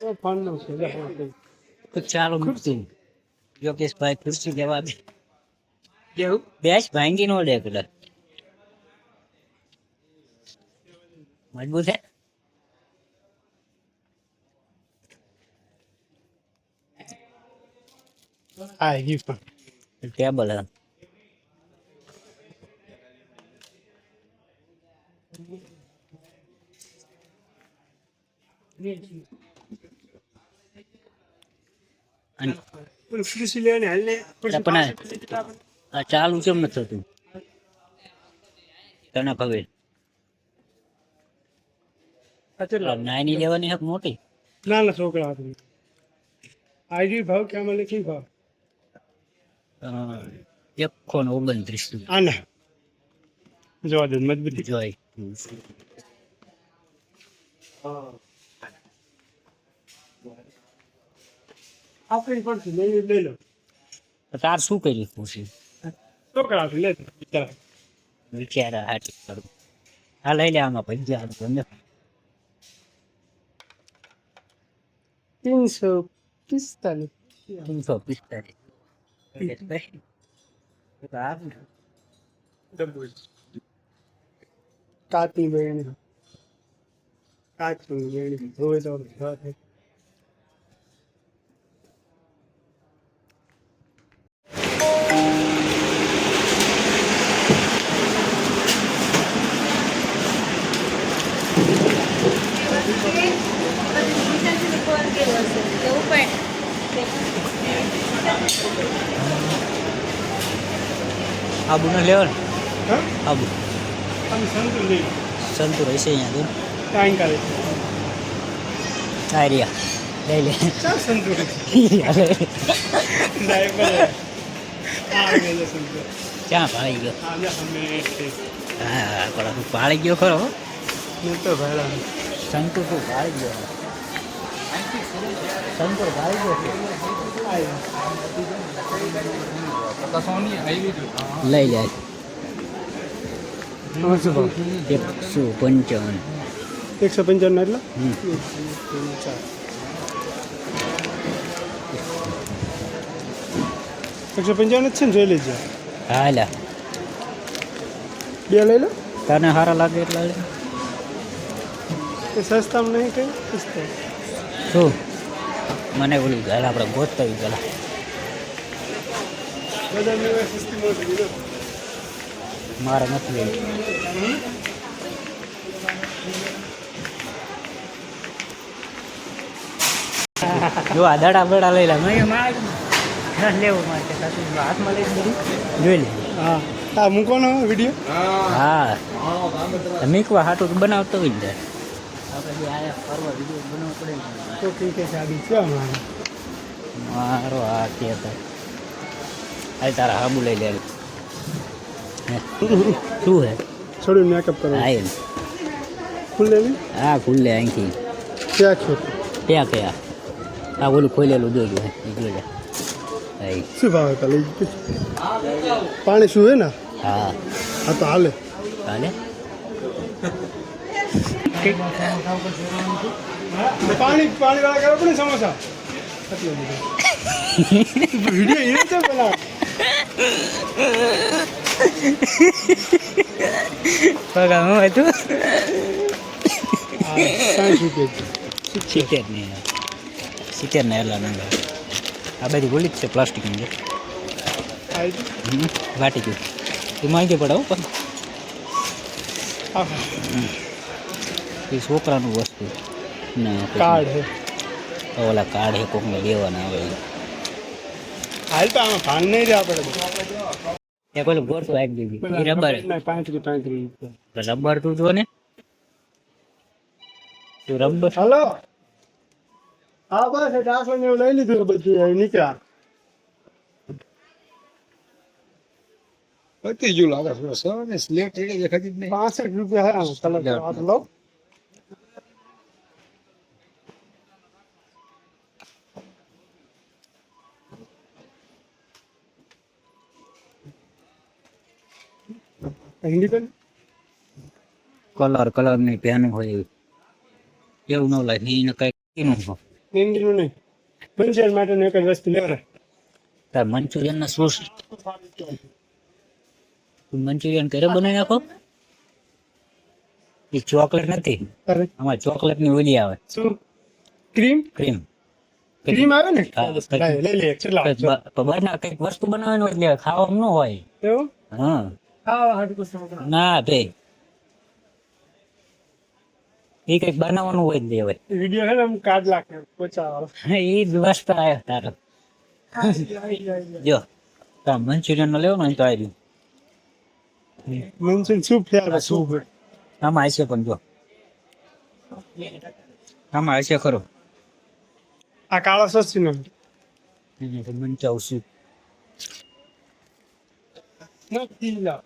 તો ફોન નો છે તો ચાલો ખુરશી યોગેશભાઈ ખુરશી લેવા દે કેવું બેસ ભાંગી નો લે પેલા મજબૂત છે હા ગિફ્ટ ટેબલ હે અને પણ ખુરશી લેવાની હાલ ને પણ આ ચાલુ કેમ નથી થતું તને ખબર નાની લેવાની હક મોટી ના ના છોકરા હતા આઈડી ભાવ કેમ લખી ભાવ 129 આના જોવા દે મજબૂતી જોઈ આપણી પડશે લઈ લો તાર શું કર્યું ખુશી છોકરા હતા લે બિચારા વિચારા હાટી કરું આ લઈ લે આમાં પૈસા ગમે 345 કાચની વેણી કાચની વેણી હોય તો આબુ ને લેવન હા આબુ તમે સંતુલ લઈ સંતુર હશે અહીંયા તો કાંઈ કરે આર્યા લઈ લે ચાલ સંતુલ ડ્રાઈવર આ ગયો સંતુલ ક્યાં ભાળી ગયો આજે અમે હા પણ ભાળી ગયો ખરો હું તો ભાડા સંતુર તો ભાળી ગયો સંતુર ભાળી ગયો લઈ જાય 155 155 એટલે એકસો 155 જ છે ને જોઈ લેજો હા લા બે લઈ લો તને સારા લાગે એટલા લે એ સસ્તામાં નહીં કઈ સસ્તા શું મને ઓલું ગાલ આપણે ગોતતા પેલા બધા મેં સસ્તી મોટી લો મારે નથી લેવી જો આ દડા બડા લઈ લે મેં લેવું માટે હાથમાં લઈ બધું જોઈ લે હા હા મૂકવાનો વિડીયો હા મીકવા હાટું બનાવતો હોય ને આપણે આયા ફરવા વિડીયો બનાવવો પડે તો ઠીક છે સાડી છે અમારે મારો આ કે હતા આ તારા હાબુ લઈ લે શું હે થોડું મેકઅપ કરો હા ખુલ્લે નહીં હા ખુલ્લે અહીંથી ક્યાં છો ક્યાં કયા આ ઓલું ખોલેલું જોઈ લે જોઈ લે શું ભાવ હતા લઈ પાણી શું હે ને હા હા તો હાલે હાલે પાણી વાળા કરો પણ સમોસા વિડીયો એને છે પેલા પગા હું હતું 60 સિત્તેર રૂપિયા ને સિત્તેર ને એટલા ના આ બધી બોલી જ છે પ્લાસ્ટિકની વાટી ગયું એ માંગી પડે પણ એ છોકરાનું વસ્તુ ના કાર્ડ હે ઓલા કાર્ડ હે કોકને દેવાના આવે હાલ તો આમાં ભાન નહીં રહ્યા આપણે એ પેલું ગોળતું આપી દીધી એ રબર 35 રૂપિયા રબર તું જો ને તું રબર હાલો હા બસ એ ડાસો ને એવું લઈ લીધું બધું નીકળ્યા પતી ગયું લાગે છે સર ને સ્લેટ એટલે દેખાતી જ નહીં 65 રૂપિયા હે કલર આ લો હિન્દી કલર ની પેન હોય એવું ન લાગે એને કઈ નિંદનું નહીં મંચુરિયન માટેનું એક જ વસ્તુ લેવડાય. તાર મંચુરિયન ના સોસ મંચુરિયન ઘરે બનાવી નાખો. એ ચોકલેટ નથી, અરે આમાં ચોકલેટ ની ઓલી આવે, શું ક્રીમ ક્રીમ. ક્રીમ આવે ને હા. લઈ લે કેટલા આપજો. બહારના કઈક વસ્તુ બનાવવાની હોય એટલે ખાવામાં ન હોય. એવું હા હા હાડકું સમગ્ર. ના ભાઈ, એ કઈક બનાવવાનું હોય જ લેવાય. વિડીયો છે ને આમ કાર્ડ લાગે પોચા વાળો. એ જ વસ્તુ આવ્યો તારો. જો તાર મંચુરિયન નો લેવો ને તો આવી મંચુરિયન સૂપ યાર સૂપ. આમાં આવશે પણ જો આમાં આવશે ખરો. આ કાળો સોસ નો મંચાવશું નથી લાવ.